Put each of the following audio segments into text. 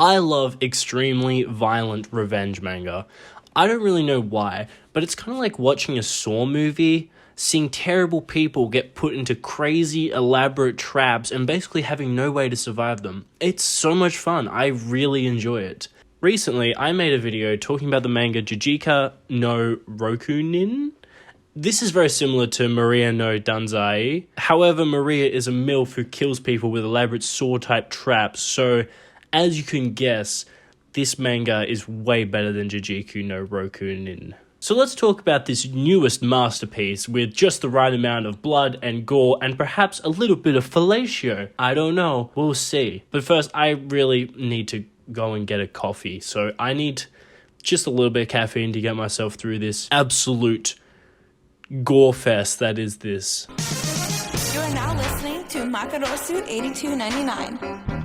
I love extremely violent revenge manga. I don't really know why, but it's kind of like watching a Saw movie, seeing terrible people get put into crazy, elaborate traps and basically having no way to survive them. It's so much fun. I really enjoy it. Recently, I made a video talking about the manga Jujika no Rokunin. This is very similar to Maria no Danzai. However, Maria is a MILF who kills people with elaborate saw-type traps, so as you can guess, this manga is way better than Jujika no Rokunin. So let's talk about this newest masterpiece with just the right amount of blood and gore and perhaps a little bit of fellatio. I don't know, we'll see. But first, I really need to go and get a coffee, so I need just a little bit of caffeine to get myself through this absolute gore fest that is this. You are now listening to Makarosu 8299.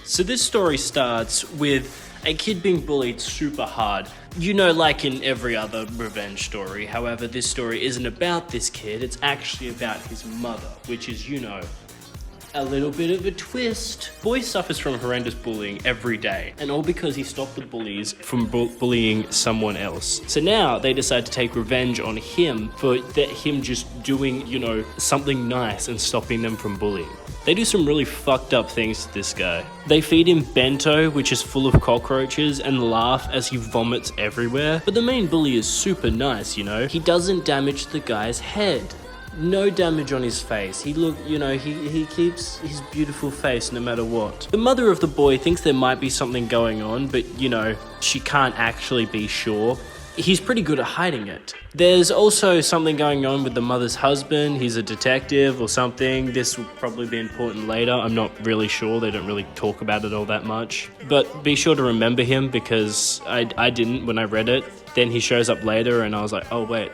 So this story starts with a kid being bullied super hard. You know, like in every other revenge story. However, this story isn't about this kid, it's actually about his mother, which is, you know, a little bit of a twist. Boy suffers from horrendous bullying every day, and all because he stopped the bullies from bullying someone else. So now they decide to take revenge on him for him just doing, you know, something nice and stopping them from bullying. They do some really fucked up things to this guy. They feed him bento, which is full of cockroaches, and laugh as he vomits everywhere. But the main bully is super nice, you know? He doesn't damage the guy's head. No damage on his face. He keeps his beautiful face no matter what. The mother of the boy thinks there might be something going on, but, you know, she can't actually be sure. He's pretty good at hiding it. There's also something going on with the mother's husband. He's a detective or something. This will probably be important later. I'm not really sure. They don't really talk about it all that much. But be sure to remember him because I didn't when I read it. Then he shows up later and I was like, oh wait,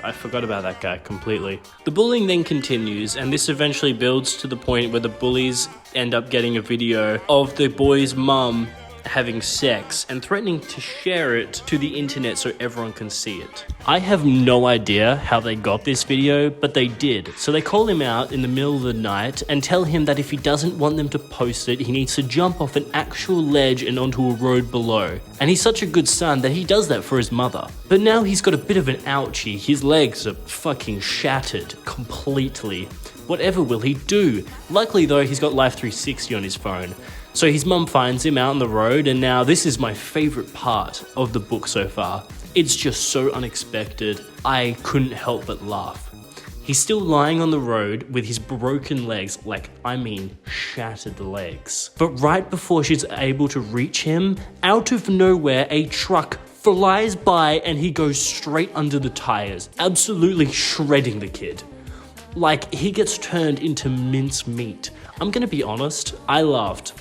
I forgot about that guy completely. The bullying then continues, and this eventually builds to the point where the bullies end up getting a video of the boy's mum having sex and threatening to share it to the internet so everyone can see it. I have no idea how they got this video, but they did. So they call him out in the middle of the night and tell him that if he doesn't want them to post it, he needs to jump off an actual ledge and onto a road below. And he's such a good son that he does that for his mother. But now he's got a bit of an ouchie. His legs are fucking shattered completely. Whatever will he do? Luckily though, he's got Life 360 on his phone. So his mum finds him out on the road, and now this is my favorite part of the book so far. It's just so unexpected, I couldn't help but laugh. He's still lying on the road with his broken legs, like, I mean, shattered legs. But right before she's able to reach him, out of nowhere, a truck flies by and he goes straight under the tires, absolutely shredding the kid. Like, he gets turned into mincemeat. I'm gonna be honest, I laughed.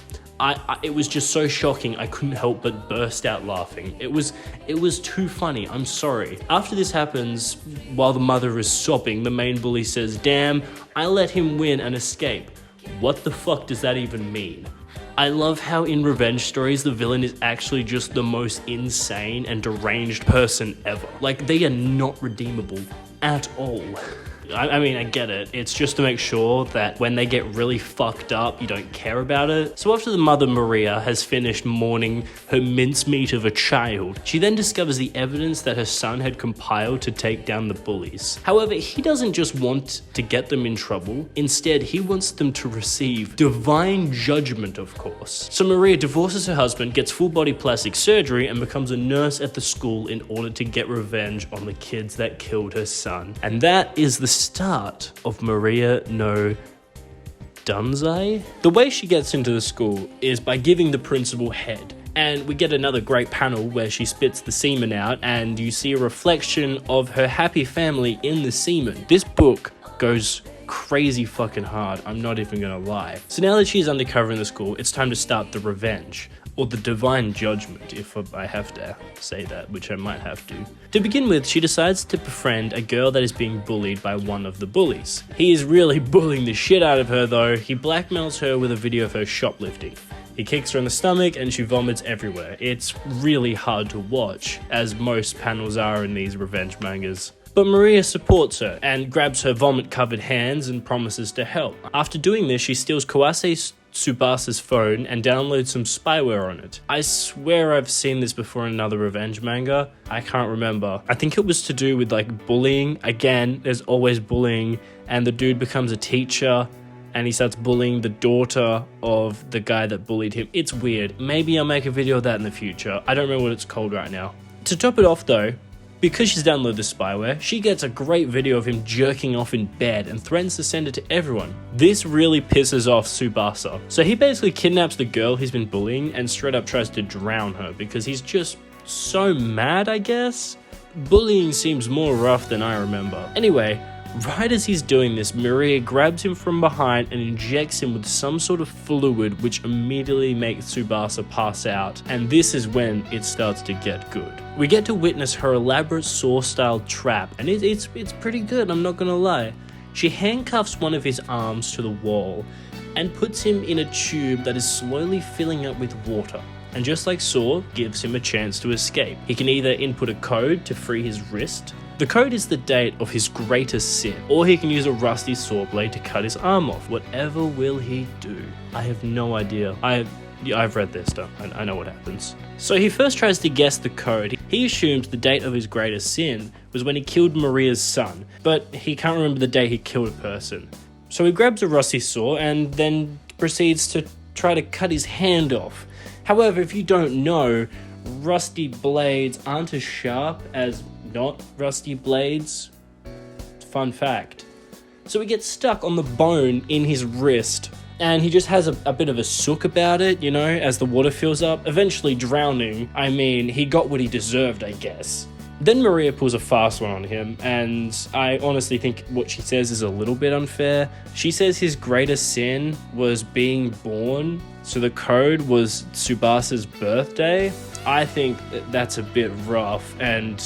It was just so shocking, I couldn't help but burst out laughing. It was too funny, I'm sorry. After this happens, while the mother is sobbing, the main bully says, damn, I let him win and escape. What the fuck does that even mean? I love how in revenge stories, the villain is actually just the most insane and deranged person ever. Like, they are not redeemable at all. I mean, I get it. It's just to make sure that when they get really fucked up, you don't care about it. So after the mother, Maria, has finished mourning her mincemeat of a child, she then discovers the evidence that her son had compiled to take down the bullies. However, he doesn't just want to get them in trouble. Instead, he wants them to receive divine judgment, of course. So Maria divorces her husband, gets full body plastic surgery, and becomes a nurse at the school in order to get revenge on the kids that killed her son. And that is the start of Maria no Danzai. The way she gets into the school is by giving the principal head. And we get another great panel where she spits the semen out and you see a reflection of her happy family in the semen. This book goes crazy fucking hard, I'm not even gonna lie. So now that she's undercover in the school, it's time to start the revenge. or the divine judgment, if I have to say that, which I might have to. To begin with, she decides to befriend a girl that is being bullied by one of the bullies. He is really bullying the shit out of her though. He blackmails her with a video of her shoplifting. He kicks her in the stomach and she vomits everywhere. It's really hard to watch, as most panels are in these revenge mangas. But Maria supports her and grabs her vomit-covered hands and promises to help. After doing this, she steals Kawase Tsubasa's phone and downloads some spyware on it. I swear I've seen this before in another revenge manga. I can't remember. I think it was to do with like bullying. Again, there's always bullying, and the dude becomes a teacher and he starts bullying the daughter of the guy that bullied him. It's weird. Maybe I'll make a video of that in the future. I don't remember what it's called right now. To top it off though, because she's downloaded the spyware, she gets a great video of him jerking off in bed and threatens to send it to everyone. This really pisses off Tsubasa. So he basically kidnaps the girl he's been bullying and straight up tries to drown her because he's just so mad, I guess? Bullying seems more rough than I remember. Anyway, right as he's doing this, Maria grabs him from behind and injects him with some sort of fluid which immediately makes Tsubasa pass out, and this is when it starts to get good. We get to witness her elaborate Saw-style trap, and it's pretty good, I'm not gonna lie. She handcuffs one of his arms to the wall and puts him in a tube that is slowly filling up with water. And just like Saw, gives him a chance to escape. He can either input a code to free his wrist. The code is the date of his greatest sin, or he can use a rusty saw blade to cut his arm off. Whatever will he do? I have no idea. I've read this stuff. I know what happens. So he first tries to guess the code. He assumes the date of his greatest sin was when he killed Maria's son, but he can't remember the day he killed a person. So he grabs a rusty saw and then proceeds to try to cut his hand off. However, if you don't know, rusty blades aren't as sharp as not rusty blades. Fun fact. So he gets stuck on the bone in his wrist, and he just has a bit of a sook about it, you know, as the water fills up, eventually drowning. I mean, he got what he deserved, I guess. Then Maria pulls a fast one on him, and I honestly think what she says is a little bit unfair. She says his greatest sin was being born, so the code was Tsubasa's birthday. I think that's a bit rough, and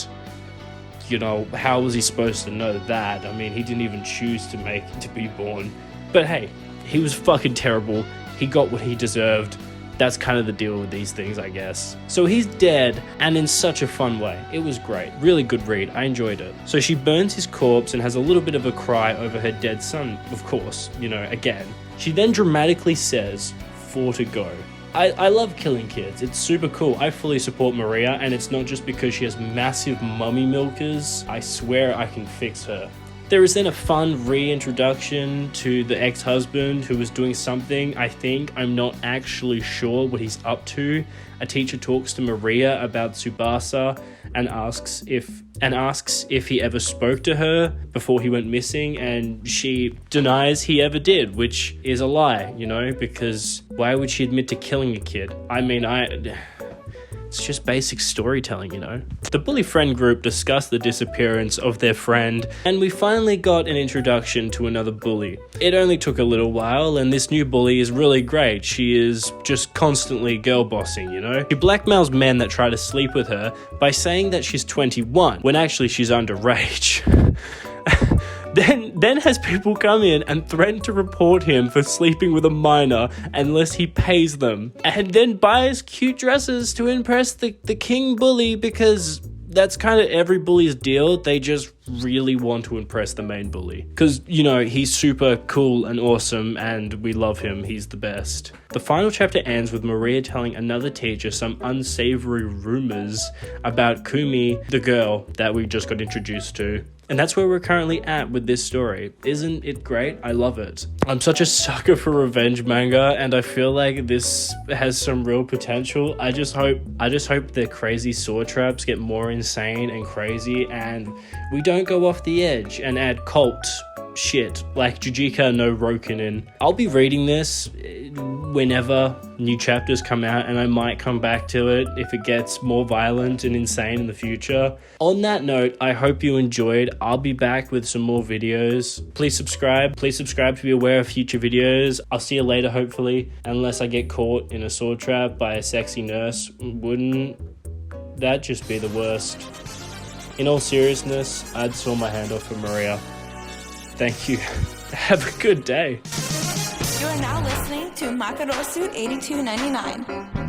you know, how was he supposed to know that? I mean, he didn't even choose to be born. But hey, he was fucking terrible. He got what he deserved. That's kind of the deal with these things, I guess. So he's dead, and in such a fun way. It was great. Really good read. I enjoyed it. So she burns his corpse and has a little bit of a cry over her dead son, of course, you know, again. She then dramatically says, 4 to go. I love killing kids. It's super cool. I fully support Maria, and it's not just because she has massive mummy milkers. I swear I can fix her. There is then a fun reintroduction to the ex-husband who was doing something, I think. I'm not actually sure what he's up to. A teacher talks to Maria about Tsubasa and asks if he ever spoke to her before he went missing, and she denies he ever did, which is a lie, you know, because why would she admit to killing a kid? I mean, it's just basic storytelling, you know. The bully friend group discussed the disappearance of their friend, and we finally got an introduction to another bully. It only took a little while, and this new bully is really great. She is just constantly girl bossing, you know. She blackmails men that try to sleep with her by saying that she's 21, when actually she's underage. Then has people come in and threaten to report him for sleeping with a minor unless he pays them. And then buys cute dresses to impress the king bully, because that's kind of every bully's deal. They just really want to impress the main bully. Because, you know, he's super cool and awesome and we love him. He's the best. The final chapter ends with Maria telling another teacher some unsavory rumors about Kumi, the girl that we just got introduced to. And that's where we're currently at with this story. Isn't it great? I love it. I'm such a sucker for revenge manga, and I feel like this has some real potential. I just hope the crazy sword traps get more insane and crazy, and we don't go off the edge and add cult shit like Jujika no Rokunin. I'll be reading this whenever new chapters come out, and I might come back to it if it gets more violent and insane in the future. On that note, I hope you enjoyed. I'll be back with some more videos. Please subscribe to be aware of future videos. I'll see you later, hopefully, unless I get caught in a sword trap by a sexy nurse. Wouldn't that just be the worst? In all seriousness, I'd saw my hand off for Maria. Thank you. Have a good day. You are now listening to Makarosu 8299.